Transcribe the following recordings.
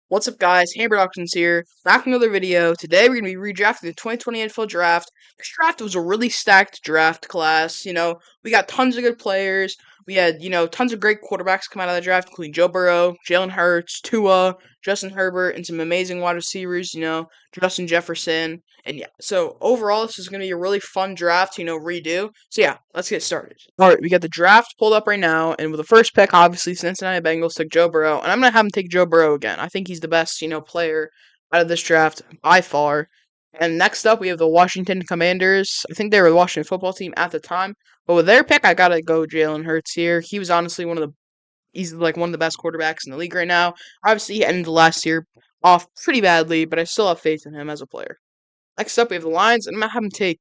What's up, guys? Hamburg Auctions here, back with another video. Today, we're going to be redrafting the 2020 NFL Draft. This draft was a really stacked draft class. We got tons of good players. We had, tons of great quarterbacks come out of the draft, including Joe Burrow, Jalen Hurts, Tua, Justin Herbert, and some amazing wide receivers, Justin Jefferson. And yeah, so overall, this is going to be a really fun draft, redo. So yeah, let's get started. All right, we got the draft pulled up right now, and with the first pick, obviously, Cincinnati Bengals took Joe Burrow, and I'm going to have him take Joe Burrow again. I think he's the best, player out of this draft by far. And next up, we have the Washington Commanders. I think they were the Washington football team at the time, but with their pick, I gotta go Jalen Hurts here. He was honestly he's like one of the best quarterbacks in the league right now. Obviously, he ended the last year off pretty badly, but I still have faith in him as a player. Next up, we have the Lions, and I'm gonna have him take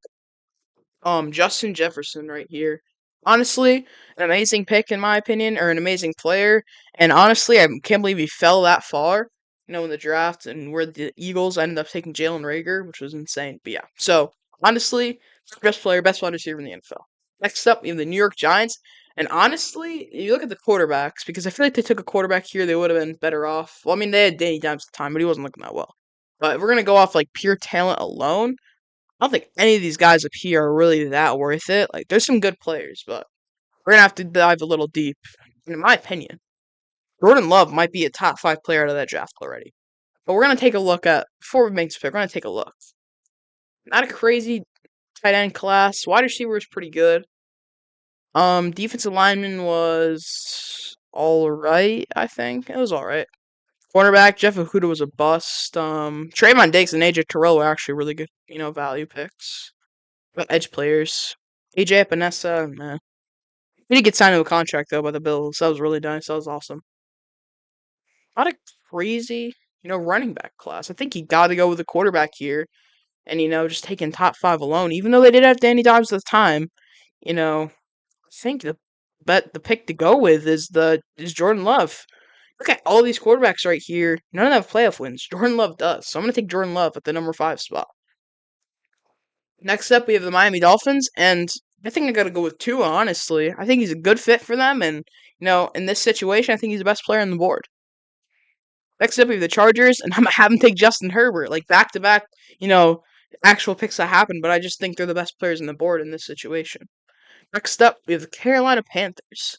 Justin Jefferson right here. Honestly, an amazing pick in my opinion, or an amazing player. And honestly, I can't believe he fell that far, in the draft, and where the Eagles ended up taking Jalen Rager, which was insane. But yeah, so honestly, best player, best wide receiver in the NFL. Next up, we have the New York Giants. And honestly, you look at the quarterbacks, because I feel like they took a quarterback here, they would have been better off. Well, I mean, they had Danny Dimes at the time, but he wasn't looking that well. But if we're gonna go off like pure talent alone, I don't think any of these guys up here are really that worth it. Like, there's some good players, but we're gonna have to dive a little deep. In my opinion, Jordan Love might be a top 5 player out of that draft already. But we're gonna take a look at before we make this pick. We're gonna take a look. Not a crazy tight end class. Wide receiver was pretty good. Defensive lineman was all right. I think it was all right. Cornerback Jeff Okudah was a bust. Trayvon Diggs and AJ Terrell were actually really good, value picks. Edge players. AJ Epinesa, man. He did get signed to a contract though by the Bills. That was really nice. That was awesome. Not a crazy, running back class. I think you got to go with the quarterback here, and just taking top 5 alone. Even though they did have Danny Dimes at the time, I think the pick to go with is Jordan Love. Look at all these quarterbacks right here. None of them have playoff wins. Jordan Love does. So I'm gonna take Jordan Love at the number 5 spot. Next up, we have the Miami Dolphins, and I think I gotta go with Tua, honestly. I think he's a good fit for them, and, in this situation, I think he's the best player on the board. Next up, we have the Chargers, and I'm gonna have him take Justin Herbert. Like, back to back, actual picks that happen, but I just think they're the best players on the board in this situation. Next up, we have the Carolina Panthers.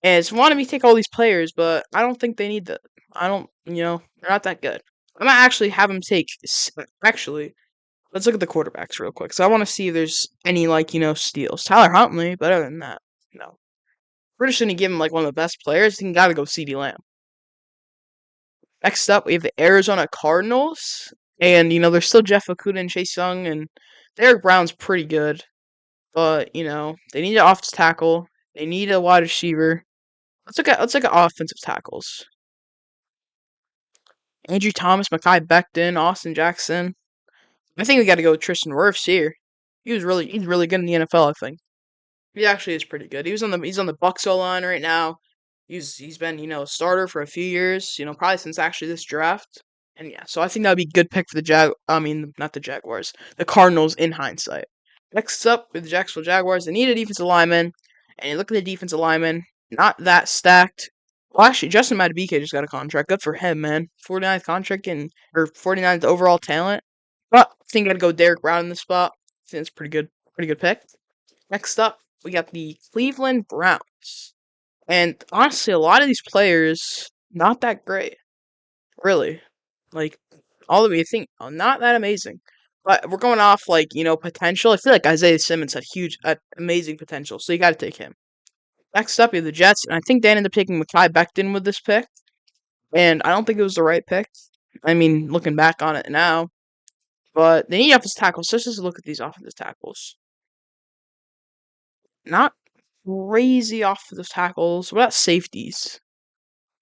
And it's wanting me to take all these players, but I don't think they need the. I don't, they're not that good. I'm gonna actually have him take. Actually, let's look at the quarterbacks real quick. So I want to see if there's any steals. Tyler Huntley, but other than that, no. We're just gonna give him like one of the best players. He gotta go CeeDee Lamb. Next up, we have the Arizona Cardinals, and there's still Jeff Okudah and Chase Young, and Derek Brown's pretty good, but they need an offensive tackle. They need a wide receiver. Let's look at offensive tackles. Andrew Thomas, Mekhi Becton, Austin Jackson. I think we got to go with Tristan Wirfs here. He's really good in the NFL. I think he actually is pretty good. He's on the Bucs O line right now. He's been a starter for a few years. Probably since actually this draft. And yeah, so I think that would be a good pick for the I mean, not the Jaguars, the Cardinals in hindsight. Next up with the Jacksonville Jaguars, they need a defensive lineman, and you look at the defensive lineman, not that stacked. Well, actually, Justin Madubuike just got a contract. Good for him, man. 49th contract or 49th overall talent. But I think I'd go Derek Brown in this spot. I think it's pretty good pick. Next up, we got the Cleveland Browns. And honestly, a lot of these players, not that great. Really. Like, all of you think, not that amazing. But we're going off, potential. I feel like Isaiah Simmons had amazing potential, so you got to take him. Next up, you have the Jets, and I think they ended up taking Mekhi Becton with this pick, and I don't think it was the right pick. I mean, looking back on it now, but they need offensive tackles. So let's just look at these offensive tackles. Not crazy offensive tackles. What about safeties?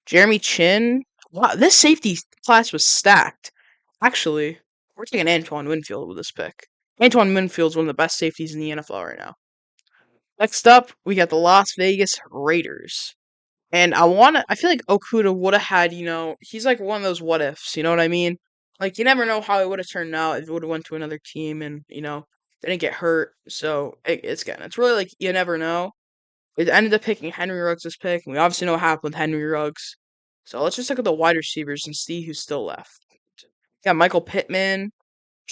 Jeremy Chin. Wow, this safety class was stacked. Actually, we're taking Antoine Winfield with this pick. Antoine Winfield's one of the best safeties in the NFL right now. Next up, we got the Las Vegas Raiders. And I feel like Okudah would have had, he's like one of those what ifs, you know what I mean? Like, you never know how it would have turned out if it would have went to another team and, didn't get hurt. So, it's really like, you never know. It ended up picking Henry Ruggs' pick, and we obviously know what happened with Henry Ruggs. So let's just look at the wide receivers and see who's still left. Got Michael Pittman,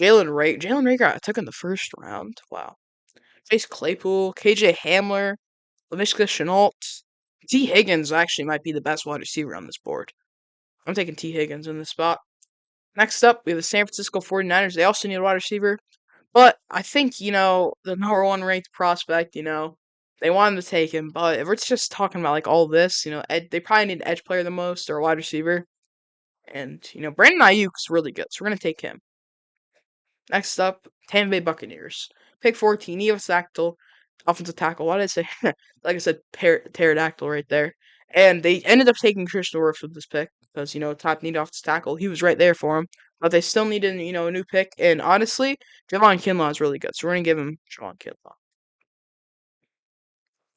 Jalen Ray. Jalen Rager I took in the first round. Wow. Chase Claypool, KJ Hamler, Lamishka Chenault. T. Higgins actually might be the best wide receiver on this board. I'm taking T. Higgins in this spot. Next up, we have the San Francisco 49ers. They also need a wide receiver. But I think, the number one ranked prospect, they wanted to take him. But if we're just talking about like all this, they probably need an edge player the most or a wide receiver. And, Brandon Ayuk's really good. So we're going to take him. Next up, Tampa Bay Buccaneers. Pick 14, Eva Sactil, offensive tackle. Why did I say? Like I said, pterodactyl right there. And they ended up taking Christian Wirfs with this pick because, top need offensive tackle. He was right there for him. But they still needed, a new pick. And honestly, Javon Kinlaw is really good. So we're going to give him Javon Kinlaw.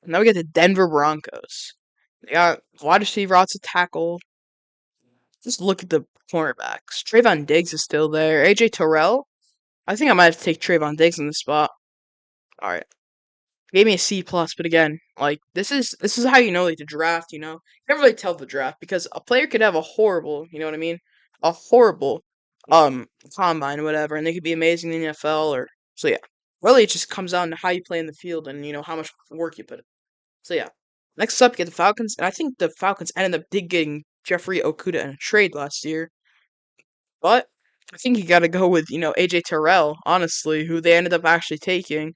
Now we get the Denver Broncos. They got wide receiver, offensive tackle. Just look at the cornerbacks. Trayvon Diggs is still there. AJ Terrell. I think I might have to take Trayvon Diggs in this spot. All right. Gave me a C plus, but again, like this is how you know like the draft. You never really tell the draft because a player could have a horrible, you know what I mean, a horrible combine or whatever, and they could be amazing in the NFL or so yeah. Really, it just comes down to how you play in the field and how much work you put in. So yeah. Next up, you get the Falcons, and I think the Falcons ended up getting Jeffrey Okuda in a trade last year, but I think you got to go with AJ Terrell, honestly, who they ended up actually taking.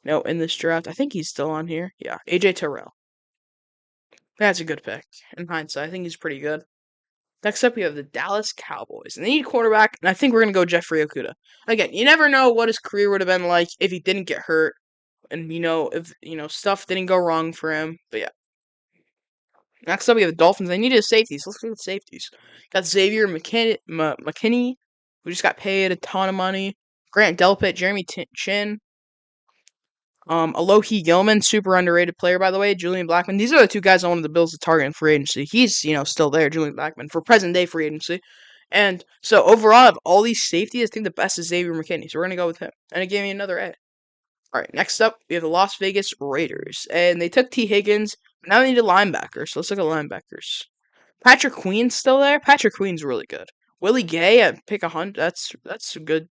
No, in this draft. I think he's still on here. Yeah, AJ Terrell. That's a good pick. In hindsight, I think he's pretty good. Next up, we have the Dallas Cowboys. And they need a quarterback, and I think we're going to go Jeffrey Okuda. Again, you never know what his career would have been like if he didn't get hurt. And, if, stuff didn't go wrong for him. But yeah. Next up, we have the Dolphins. They needed safeties. Let's look at the safeties. Got Xavier McKinney, who just got paid a ton of money. Grant Delpit, Jeremy Chin, Alohi Gilman, super underrated player, by the way. Julian Blackman. These are the two guys I wanted the Bills to target in free agency. He's, still there, Julian Blackman, for present day free agency. And so overall, of all these safeties, I think the best is Xavier McKinney. So we're gonna go with him. And it gave me another A. All right, next up, we have the Las Vegas Raiders. And they took T. Higgins. But now they need a linebacker. So let's look at linebackers. Patrick Queen's still there. Patrick Queen's really good. Willie Gay at pick 100. That's a good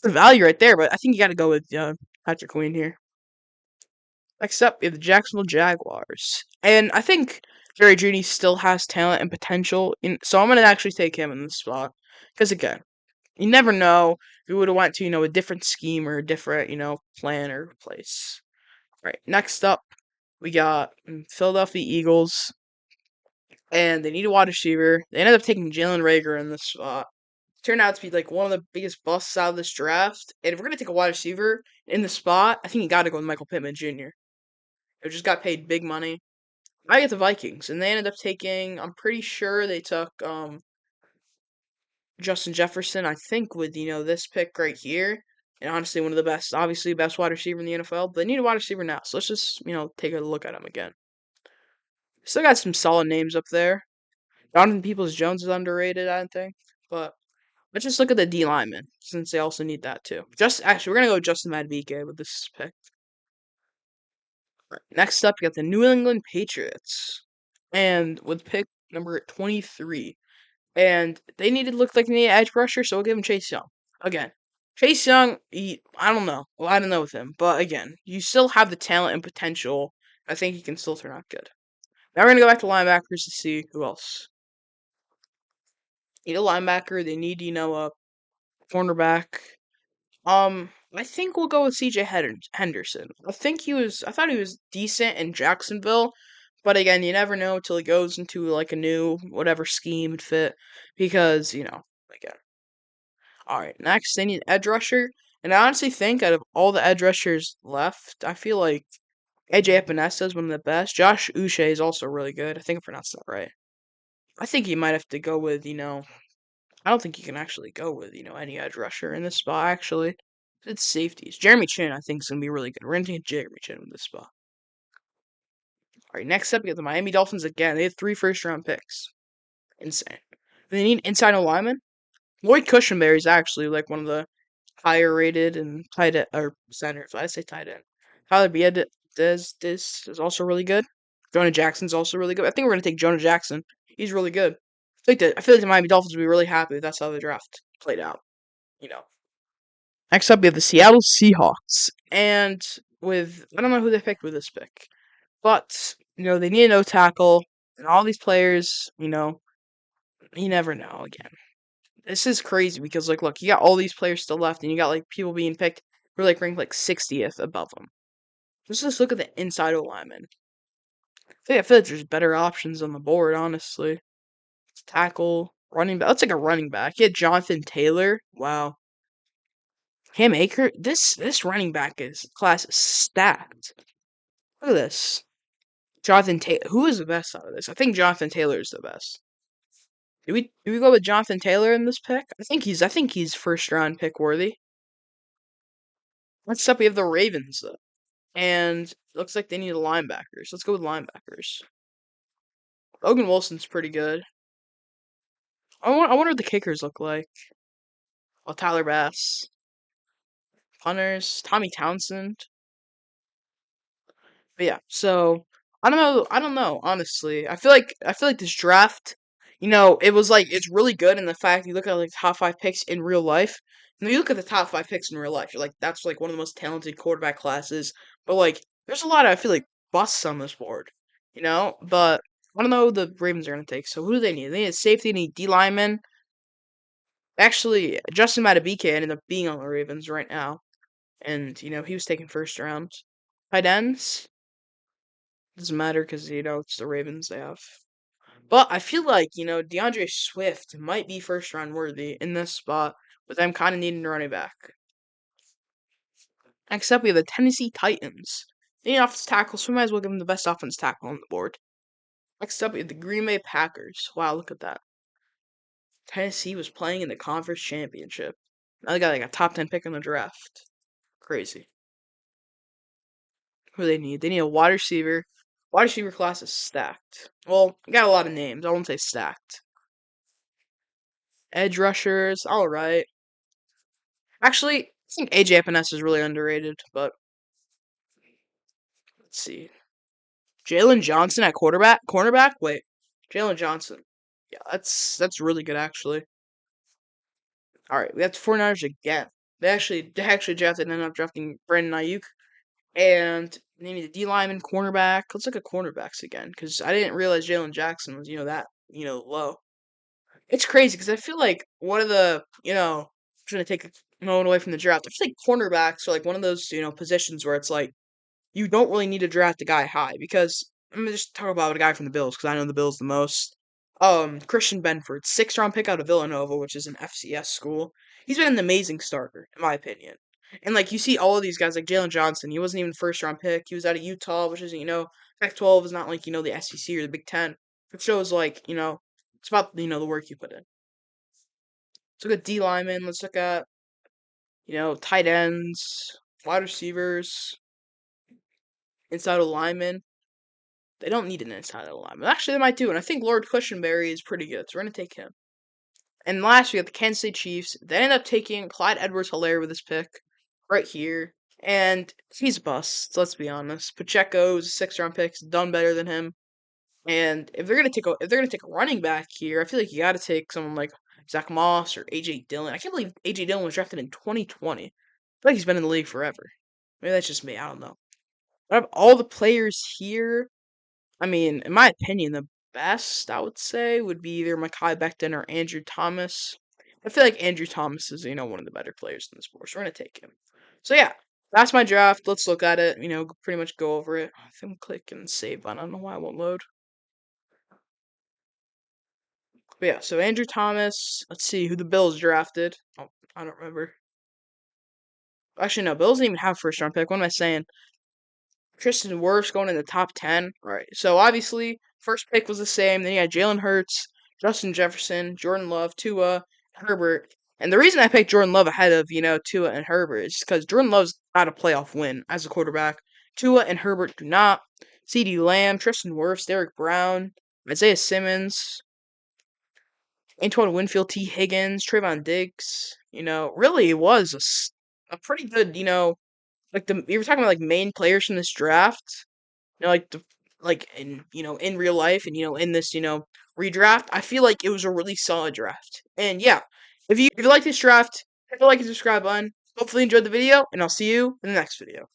value right there. But I think you got to go with Patrick Queen here. Next up, we have the Jacksonville Jaguars. And I think Jerry Jeudy still has talent and potential, so I'm going to actually take him in this spot. Because, again, you never know if we would have went to, a different scheme or a different, plan or place. All right, next up, we got Philadelphia Eagles. And they need a wide receiver. They ended up taking Jalen Rager in this spot. Turned out to be, like, one of the biggest busts out of this draft. And if we're going to take a wide receiver in the spot, I think you got to go with Michael Pittman Jr., who just got paid big money. I get the Vikings, and they ended up taking. I'm pretty sure they took Justin Jefferson. I think with this pick right here, and honestly one of the best, obviously best wide receiver in the NFL. But they need a wide receiver now, so let's just take a look at him again. Still got some solid names up there. Donovan Peoples-Jones is underrated, I think, but let's just look at the D linemen since they also need that too. We're gonna go Justin Madubuike with this pick. Right. Next up, you got the New England Patriots, and with pick number 23, and they needed look like they need an edge rusher, so we'll give him Chase Young again. Chase Young, I don't know, well I don't know with him, but again, you still have the talent and potential. I think he can still turn out good. Now we're gonna go back to linebackers to see who else. Need a linebacker. They need a cornerback. I think we'll go with C.J. Henderson. I thought he was decent in Jacksonville, but again, you never know until he goes into like a new whatever scheme and fit because again. All right, next they need edge rusher, and I honestly think out of all the edge rushers left, I feel like AJ Epinesa is one of the best. Josh Uche is also really good. I think I pronounced that right. I think you might have to go with I don't think you can actually go with, any edge rusher in this spot, actually. It's safeties. Jeremy Chin, I think, is going to be really good. We're going to take Jeremy Chin in this spot. All right, next up, we got the Miami Dolphins again. They have 3 first-round picks. Insane. They need inside alignment. Lloyd Cushenberry is actually, like, one of the higher-rated and tight end, or centers. I say tight end. Tyler Biadasz is also really good. Jonah Jackson's also really good. I think we're going to take Jonah Jackson. He's really good. I feel like the Miami Dolphins would be really happy if that's how the draft played out. You know. Next up, we have the Seattle Seahawks, and with I don't know who they picked with this pick, but they need a no tackle, and all these players, you never know. Again, this is crazy because look, you got all these players still left, and you got people being picked who are ranked 60th above them. Just look at the inside alignment. I feel like there's better options on the board, honestly. Tackle, running back. Let's take a running back. Yeah, Jonathan Taylor. Wow. Cam Akers. This running back class is stacked. Look at this. Jonathan Taylor. Who is the best out of this? I think Jonathan Taylor is the best. Do we go with Jonathan Taylor in this pick? I think he's first round pick worthy. Next up, we have the Ravens, and looks like they need linebackers. Let's go with linebackers. Logan Wilson's pretty good. I wonder what the kickers look like. Well, Tyler Bass. Punters, Tommy Townsend. But yeah, so I don't know, honestly. I feel like this draft, it was it's really good in the fact you look at top five picks in real life. And you look at the top five picks in real life, you're like, that's one of the most talented quarterback classes. But there's a lot of I feel like busts on this board. But I don't know who the Ravens are gonna take. So who do they need? They need a safety, they need D lineman. Actually, Justin Matabike ended up being on the Ravens right now. And he was taken first round. Tight ends doesn't matter because it's the Ravens they have. But I feel like DeAndre Swift might be first round worthy in this spot, with them kind of needing a running back. Next up, we have the Tennessee Titans. They need offensive tackle, so we might as well give them the best offensive tackle on the board. Next up, we have the Green Bay Packers. Wow, look at that. Tennessee was playing in the conference championship. Now they got a top 10 pick in the draft. Crazy. Who do they need? They need a wide receiver. Wide receiver class is stacked. Well, got a lot of names. I won't say stacked. Edge rushers, all right. Actually, I think AJ Epinesa is really underrated, but let's see. Jalen Johnson at cornerback. Wait, Jalen Johnson. Yeah, that's really good actually. All right, we have the 49ers again. They actually drafted and ended up drafting Brandon Ayuk, and they need a D lineman, cornerback. Let's look at cornerbacks again because I didn't realize Jalen Jackson was that low. It's crazy because I feel like one of the trying to take a moment away from the draft. I feel like cornerbacks are one of those positions where it's you don't really need to draft a guy high because I'm gonna just talk about a guy from the Bills because I know the Bills the most. Christian Benford, 6th round pick out of Villanova, which is an FCS school. He's been an amazing starter in my opinion. And you see all of these guys like Jalen Johnson. He wasn't even 1st round pick. He was out of Utah, which is Pac-12 is not the SEC or the Big Ten. It shows it's about the work you put in. Let's look at D linemen. Let's look at tight ends, wide receivers, inside linemen. They don't need an inside lineman. Actually, they might do, and I think Lord Cushenberry is pretty good, so we're gonna take him. And last, we got the Kansas City Chiefs. They end up taking Clyde Edwards-Helaire with this pick right here, and he's a bust. Let's be honest. Pacheco's a 6th round pick, done better than him. And if they're gonna take a running back here, I feel like you got to take someone like Zach Moss or AJ Dillon. I can't believe AJ Dillon was drafted in 2020. I feel like he's been in the league forever. Maybe that's just me. I don't know. Out of all the players here, I mean, in my opinion, the best I would say would be either Mekhi Becton or Andrew Thomas. I feel like Andrew Thomas is one of the better players in the sport, so we're gonna take him. So yeah, that's my draft. Let's look at it. Pretty much go over it. I think I'm clicking save button. I don't know why it won't load. But yeah, so Andrew Thomas. Let's see who the Bills drafted. Oh, I don't remember. Actually, no, Bills didn't even have 1st round pick. What am I saying? Tristan Wirfs going in the top 10. Right. So obviously, first pick was the same. Then you had Jalen Hurts, Justin Jefferson, Jordan Love, Tua, Herbert. And the reason I picked Jordan Love ahead of, Tua and Herbert is because Jordan Love's got a playoff win as a quarterback. Tua and Herbert do not. CeeDee Lamb, Tristan Wirfs, Derek Brown, Isaiah Simmons, Antoine Winfield, T. Higgins, Trayvon Diggs. Really it was a pretty good, you were talking about main players from this draft, like the in in real life and in this redraft. I feel like it was a really solid draft. And yeah, if you like this draft, hit the like and subscribe button. Hopefully you enjoyed the video, and I'll see you in the next video.